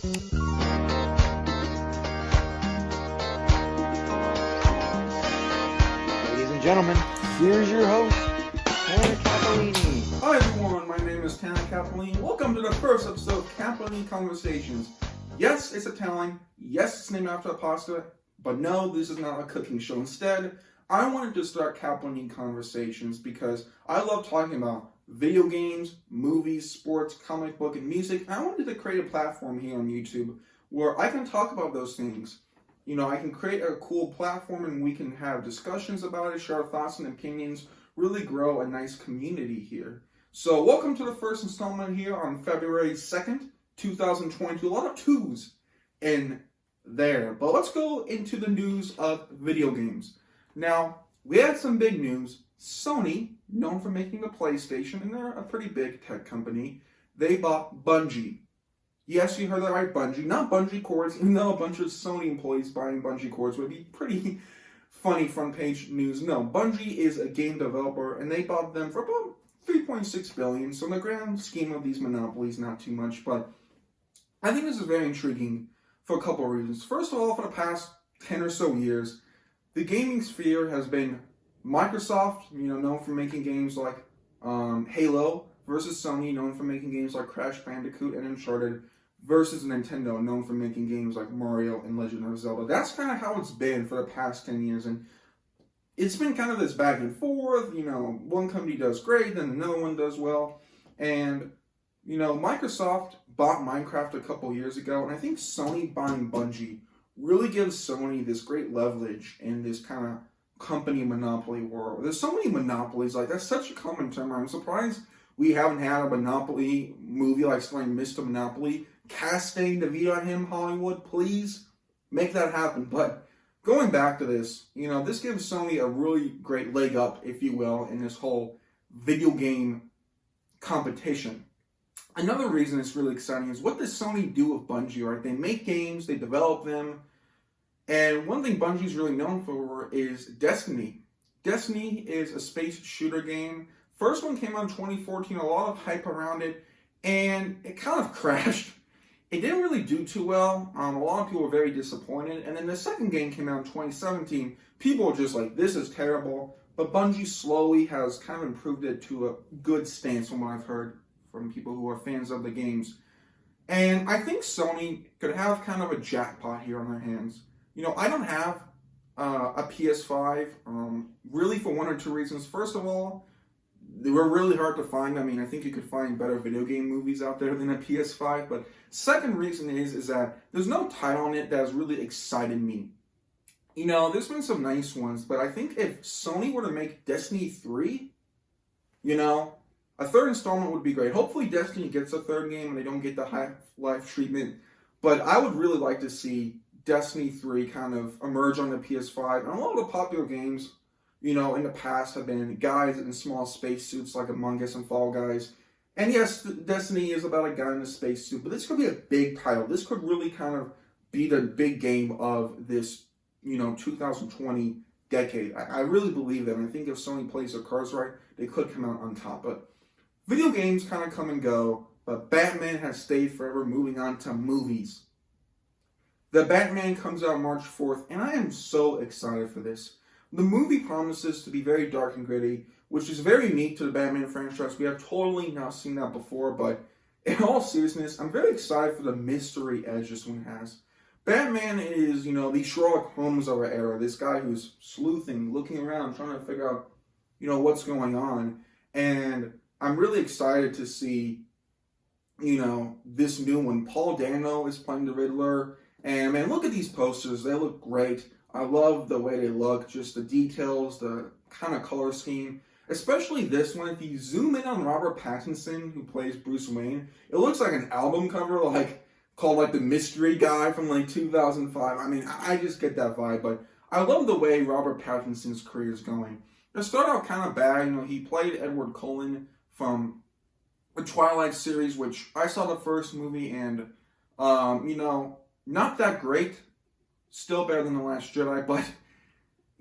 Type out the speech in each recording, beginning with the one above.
Ladies and gentlemen, here's your host, Tanner Cappellini. Hi everyone, my name is Tanner Cappellini. Welcome to the first episode of Cappellini Conversations. Yes, it's Italian. Yes, it's named after a pasta. But no, this is not a cooking show. Instead, I wanted to start Cappellini Conversations because I love talking about video games, movies, sports, comic book, and music. I wanted to create a platform here on YouTube where I can talk about those things. You know, I can create a cool platform and we can have discussions about it, share our thoughts and opinions, really grow a nice community here. So welcome to the first installment here on February 2nd, 2022. A lot of twos in there. But let's go into the news of video games. Now, we had some big news. Sony, known for making the PlayStation, and they're a pretty big tech company, they bought Bungie. Yes, you heard that right, Bungie. Not Bungie cords, even though a bunch of Sony employees buying Bungie cords would be pretty funny front page news. No, Bungie is a game developer, and they bought them for about $3.6 billion. So in the grand scheme of these monopolies, not too much, but I think this is very intriguing for a couple of reasons. First of all, for the past 10 or so years, the gaming sphere has been Microsoft, known for making games like Halo, versus Sony, known for making games like Crash Bandicoot and Uncharted, versus Nintendo, known for making games like Mario and Legend of Zelda. That's kind of how it's been for the past 10 years, and it's been kind of this back and forth. One company does great, then another one does well, and Microsoft bought Minecraft a couple years ago, and I think Sony buying Bungie really gives Sony this great leverage in this kind of company monopoly world. There's so many monopolies, like that's such a common term. I'm surprised we haven't had a Monopoly movie like starring Mr. Monopoly. Casting DeVito on him, Hollywood, please make that happen. But going back to this, this gives Sony a really great leg up, if you will, in this whole video game competition. Another reason it's really exciting is what does Sony do with Bungie, right? They make games, they develop them, and one thing Bungie's really known for is Destiny. Destiny is a space shooter game. First one came out in 2014, a lot of hype around it, and it kind of crashed. It didn't really do too well. A lot of people were very disappointed. And then the second game came out in 2017. People were just like, this is terrible. But Bungie slowly has kind of improved it to a good stance from what I've heard from people who are fans of the games. And I think Sony could have kind of a jackpot here on their hands. I don't have a PS5, really for one or two reasons. First of all, they were really hard to find. I think you could find better video game movies out there than a PS5. But second reason is that there's no title on it that has really excited me. There's been some nice ones, but I think if Sony were to make Destiny 3, a third installment would be great. Hopefully Destiny gets a third game and they don't get the Half-Life treatment. But I would really like to see Destiny 3 kind of emerge on the PS5. And a lot of the popular games, in the past have been guys in small spacesuits like Among Us and Fall Guys. And yes, Destiny is about a guy in a spacesuit, but this could be a big title. This could really kind of be the big game of this, 2020 decade. I really believe that. And I think if Sony plays their cards right, they could come out on top. But video games kind of come and go, but Batman has stayed forever. Moving on to movies. The Batman comes out March 4th, and I am so excited for this. The movie promises to be very dark and gritty, which is very unique to the Batman franchise. We have totally not seen that before, but in all seriousness, I'm very excited for the mystery edge this one has. Batman is, the Sherlock Holmes of our era, this guy who's sleuthing, looking around, trying to figure out, what's going on. And I'm really excited to see, this new one. Paul Dano is playing the Riddler. And man, look at these posters. They look great. I love the way they look, just the details, the kind of color scheme. Especially this one. If you zoom in on Robert Pattinson, who plays Bruce Wayne, it looks like an album cover, called the Mystery Guy from 2005. I just get that vibe. But I love the way Robert Pattinson's career is going. It started out kind of bad. He played Edward Cullen from the Twilight series, which I saw the first movie, and not that great. Still better than The Last Jedi, but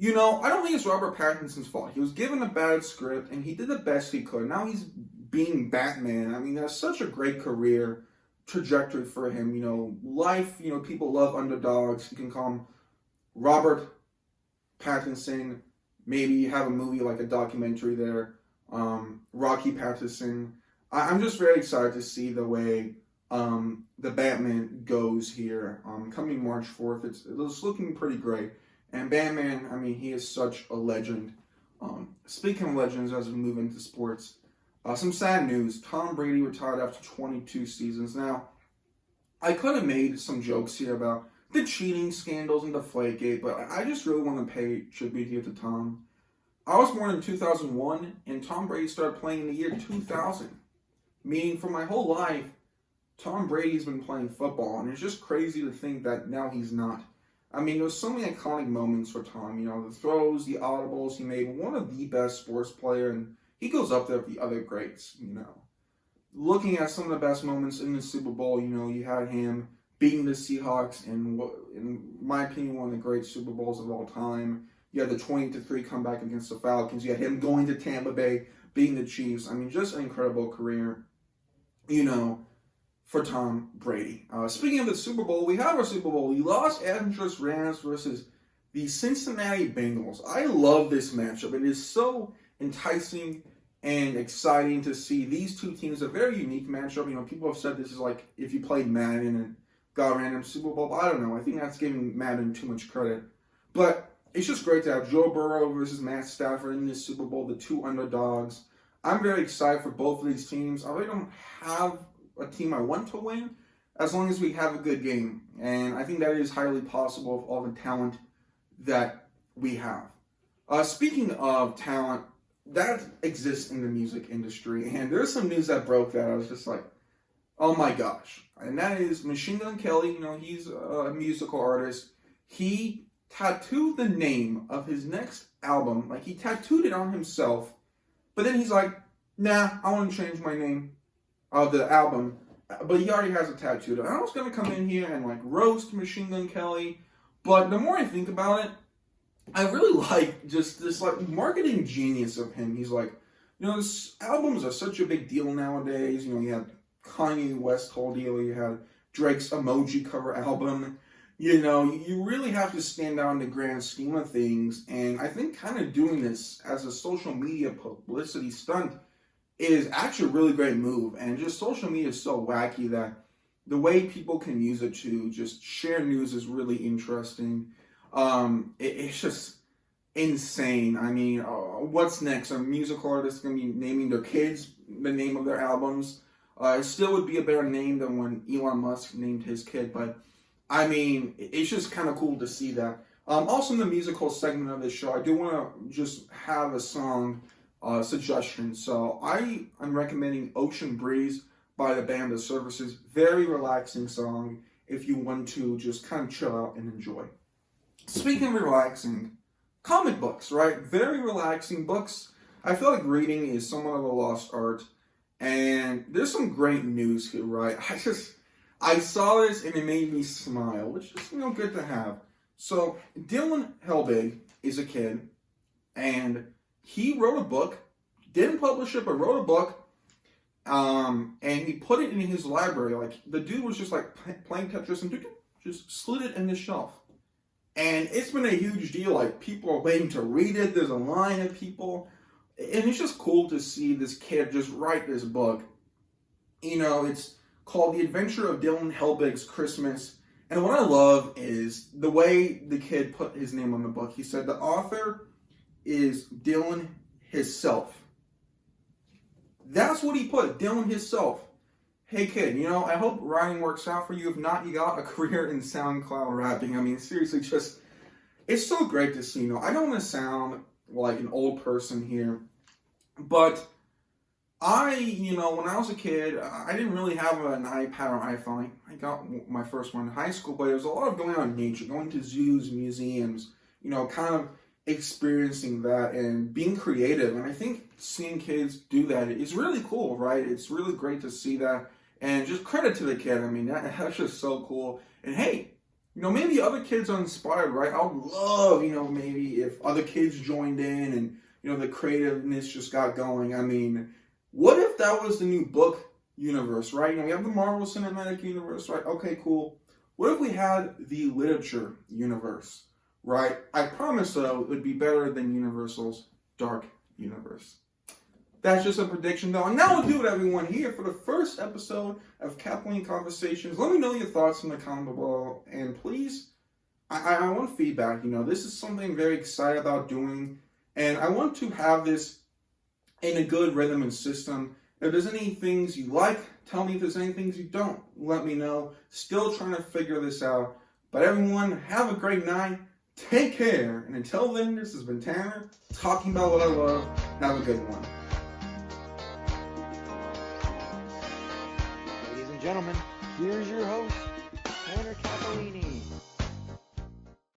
I don't think it's Robert Pattinson's fault. He was given a bad script, and he did the best he could. Now he's being Batman. That's such a great career trajectory for him. Life, people love underdogs. You can call him Robert Pattinson. Maybe have a movie like a documentary there. Rocky Pattinson. I'm just very excited to see the way the Batman goes here. Coming March 4th, it's looking pretty great. And Batman, he is such a legend. Speaking of legends, as we move into sports, some sad news. Tom Brady retired after 22 seasons. Now, I could have made some jokes here about the cheating scandals and the Deflategate, but I just really want to pay tribute here to Tom. I was born in 2001, and Tom Brady started playing in the year 2000. Meaning, for my whole life, Tom Brady's been playing football, and it's just crazy to think that now he's not. There's so many iconic moments for Tom. The throws, the audibles he made. One of the best sports player, and he goes up there with the other greats. Looking at some of the best moments in the Super Bowl, you had him beating the Seahawks in my opinion, one of the great Super Bowls of all time. You had the 20-3 comeback against the Falcons. You had him going to Tampa Bay, beating the Chiefs. Just an incredible career, for Tom Brady. Speaking of the Super Bowl, we have our Super Bowl. The Los Angeles Rams versus the Cincinnati Bengals. I love this matchup. It is so enticing and exciting to see these two teams. A very unique matchup. People have said this is like if you played Madden and got a random Super Bowl. But I don't know. I think that's giving Madden too much credit. But it's just great to have Joe Burrow versus Matt Stafford in this Super Bowl, the two underdogs. I'm very excited for both of these teams. I really don't have a team I want to win, as long as we have a good game. And I think that is highly possible with all the talent that we have. Speaking of talent, that exists in the music industry. And there's some news that broke that I was just like, oh my gosh. And that is Machine Gun Kelly. He's a musical artist. He tattooed the name of his next album. Like, he tattooed it on himself. But then he's like, nah, I want to change my name of the album. But he already has a tattoo. And I was going to come in here and roast Machine Gun Kelly. But the more I think about it, I really like just this marketing genius of him. He's like, this albums are such a big deal nowadays. You had Kanye West whole deal. You had Drake's emoji cover album. You really have to stand out in the grand scheme of things. And I think kind of doing this as a social media publicity stunt is actually a really great move. And just social media is so wacky that the way people can use it to just share news is really interesting. It's just insane. What's next? Are musical artists going to be naming their kids the name of their albums? It still would be a better name than when Elon Musk named his kid, but it's just kind of cool to see that. Also, in the musical segment of this show, I do want to just have a song suggestion. So I'm recommending Ocean Breeze by the band The Services. Very relaxing song if you want to just kind of chill out and enjoy. Speaking of relaxing, comic books, right? Very relaxing books. I feel like reading is somewhat of a lost art. And there's some great news here, right? I saw this and it made me smile, which is, good to have. So, Dylan Helbig is a kid, and he wrote a book, didn't publish it, but wrote a book, and he put it in his library. The dude was just playing Tetris and just slid it in his shelf. And it's been a huge deal. People are waiting to read it. There's a line of people. And it's just cool to see this kid just write this book. It's called The Adventure of Dylan Helbig's Christmas. And what I love is the way the kid put his name on the book. He said the author is Dylan himself. That's what he put, Dylan himself. Hey kid, I hope writing works out for you. If not, you got a career in SoundCloud rapping. Seriously, it's so great to see. I don't want to sound like an old person here, but when I was a kid, I didn't really have an iPad or iPhone. I got my first one in high school, but there was a lot of going on in nature, going to zoos, museums, kind of experiencing that and being creative. And I think seeing kids do that is really cool, right? It's really great to see that. And just credit to the kid. That's just so cool. And hey, maybe other kids are inspired, right? I would love, maybe if other kids joined in and, the creativeness just got going. What if that was the new book universe, right? We have the Marvel Cinematic Universe, right? Okay, cool. What if we had the literature universe, right? I promise, though, it would be better than Universal's Dark Universe. That's just a prediction, though. And now we'll do it, everyone, here for the first episode of Cappellini Conversations. Let me know your thoughts in the comment below. And please, I want feedback. This is something I'm very excited about doing. And I want to have this in a good rhythm and system. If there's any things you like, tell me. If there's any things you don't, let me know. Still trying to figure this out. But everyone, have a great night. Take care. And until then, this has been Tanner, talking about what I love. Have a good one. Ladies and gentlemen, here's your host, Tanner Capellini.